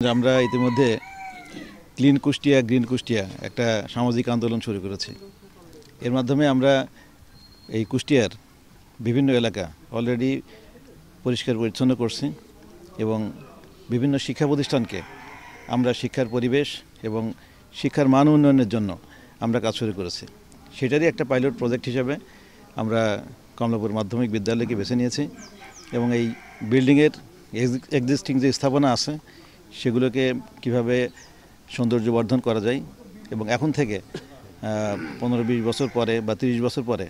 আমরা ইতিমধ্যে clean Kushtia green Kushtia একটা সামাজিক আন্দোলন শুরু করেছি। এর মাধ্যমে আমরা এই কুষ্টিয়ার বিভিন্ন এলাকা অলরেডি পরিষ্কার পরিচ্ছন্ন করছি এবং বিভিন্ন শিক্ষা প্রতিষ্ঠানকে আমরা শিক্ষার পরিবেশ এবং শিক্ষার মান উন্নয়নের জন্য আমরা কাজ শুরু করেছি। সেটারই একটা পাইলট প্রজেক্ট হিসেবে আমরা কমলাপুর মাধ্যমিক বিদ্যালয়কে বেছে নিয়েছি এবং এই বিল্ডিংয়ের এক্সিস্টিং যে স্থাপনা আছে সেগুলোকে কিভাবে সৌন্দর্য বর্ধন করা যায় এবং এখন থেকে 15-20 বছর পরে বা 30 বছর পরে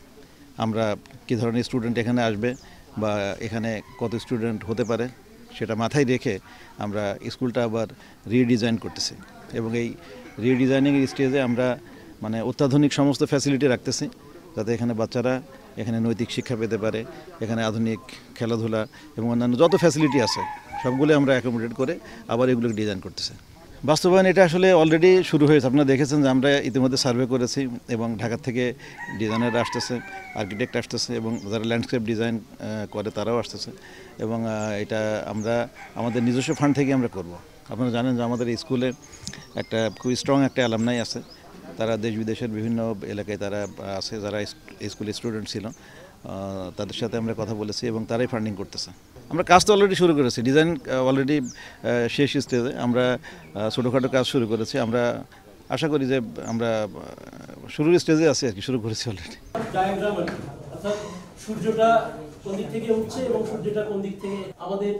আমরা কী ধরনের স্টুডেন্ট এখানে আসবে বা এখানে কত স্টুডেন্ট হতে পারে সেটা মাথায় রেখে আমরা স্কুলটা আবার রিডিজাইন করতেছি এবং এই রিডিজাইনিংয়ের স্টেজে আমরা মানে অত্যাধুনিক সমস্ত ফ্যাসিলিটি রাখতেছি যাতে এখানে বাচ্চারা এখানে নৈতিক শিক্ষা পেতে পারে, এখানে আধুনিক খেলাধুলা এবং অন্যান্য যত ফ্যাসিলিটি আছে সবগুলো আমরা অ্যাকোমোডেট করে আবার এগুলোকে ডিজাইন করতেছি। বাস্তবায়ন এটা আসলে অলরেডি শুরু হয়েছে। আপনারা দেখেছেন যে আমরা ইতিমধ্যে সার্ভে করেছি এবং ঢাকা থেকে ডিজাইনাররা আসতেছে, আর্কিটেক্ট আসতেছে এবং যারা ল্যান্ডস্কেপ ডিজাইন করে তারাও আসতেছে এবং এটা আমরা আমাদের নিজস্ব ফান্ড থেকে আমরা করব। আপনারা জানেন যে আমাদের স্কুলে একটা খুব স্ট্রং একটা অ্যালামনাই আছে, তারা দেশ বিদেশের বিভিন্ন এলাকায় তারা আছে, যারা স্কুলের স্টুডেন্ট ছিল, তাদের সাথে আমরা কথা বলেছি এবং তারাই ফান্ডিং করতেছে। আমরা কাজ তো অলরেডি শুরু করেছি, ডিজাইন অলরেডি শেষ স্টেজে, আমরা ছোটোখাটো কাজ শুরু করেছি। আমরা আশা করি যে আমরা শুরুর স্টেজে আছি আর কি, শুরু করেছি অলরেডি। ডায়াগ্রাম অর্থাৎ সূর্যটা কোন দিক থেকে উঠছে এবং সূর্যটা কোন দিক থেকে আমাদের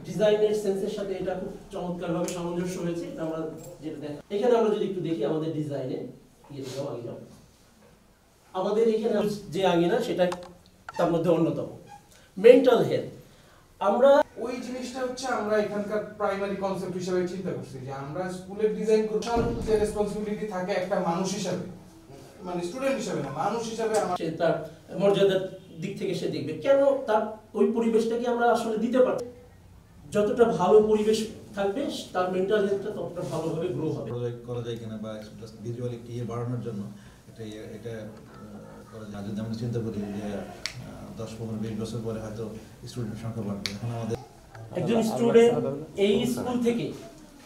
ডিজাইনের সেন্সের সাথে এটা খুব চমৎকারভাবে সামঞ্জস্য হয়েছে। এটা আমরা যেটা দেখি এখানে আমরা যদি একটু দেখি আমাদের ডিজাইনে আমাদের এখানে যে আঙিনা সেটা তার মধ্যে অন্যতম মেন্টাল হেলথ। আমরা ওই জিনিসটা হচ্ছে আমরা এখানকার প্রাইমারি কনসেপ্ট হিসেবে চিন্তা করছি যে আমরা স্কুলের ডিজাইন করতে যে রেসপন্সিবিলিটি থাকে একটা মানুষ হিসেবে, মানে স্টুডেন্ট হিসেবে না, মানুষ হিসেবে সে তার মর্যাদার দিক থেকে সে দেখবে কেন তার ওই পরিবেশটাকে আমরা আসলে দিতে পারি। যতটা ভালো পরিবেশ থাকবে তার মেন্টাল হেলথটা ততটা ভালোভাবে গ্রো হবে। করা যায় কিনা বা ভিজুয়ালি কি বাড়ানোর জন্য এটা করা যায়। যদি আমরা চিন্তা করি যে 10-15-20 বছর পরে হয়তো স্টুডেন্ট সংখ্যা বাড়বে, এখন আমাদের একজন স্টুডেন্ট এই স্কুল থেকে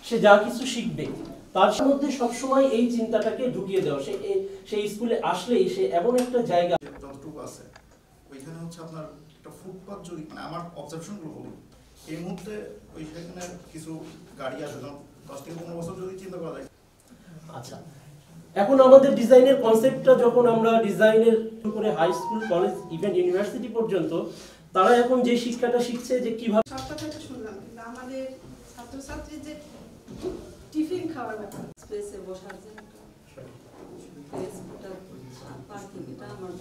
সে যা কিছু শিখবে তার মধ্যে সবসময় এই চিন্তাটাকে ঢুকিয়ে দেওয়া, সেই স্কুলে আসলেই সে এমন একটা জায়গা যতটুকু আছে ওইখানে হচ্ছে আপনার একটা ফুটপাথ, যদি মানে আমার অবজারভেশনগুলো বলি এই মুহূর্তে ওইখানে কিছু গাড়ি আসে 10-15 বছর যদি চিন্তা করা যায়। আচ্ছা, এখন আমাদের ডিজাইনের কনসেপ্টটা যখন আমরা ডিজাইনের উপরে high school, college, even university পর্যন্ত তারা এখন যে শিক্ষাটা শিখছে যে কিভাবে সবটা থেকে শুনলাম, কিন্তু আমাদের ছাত্রছাত্রী যে টিফিন খাওয়ার ব্যাপার, স্পেসে বসার যে একটা স্পেস, ওটা পার্কিং, এটা আমার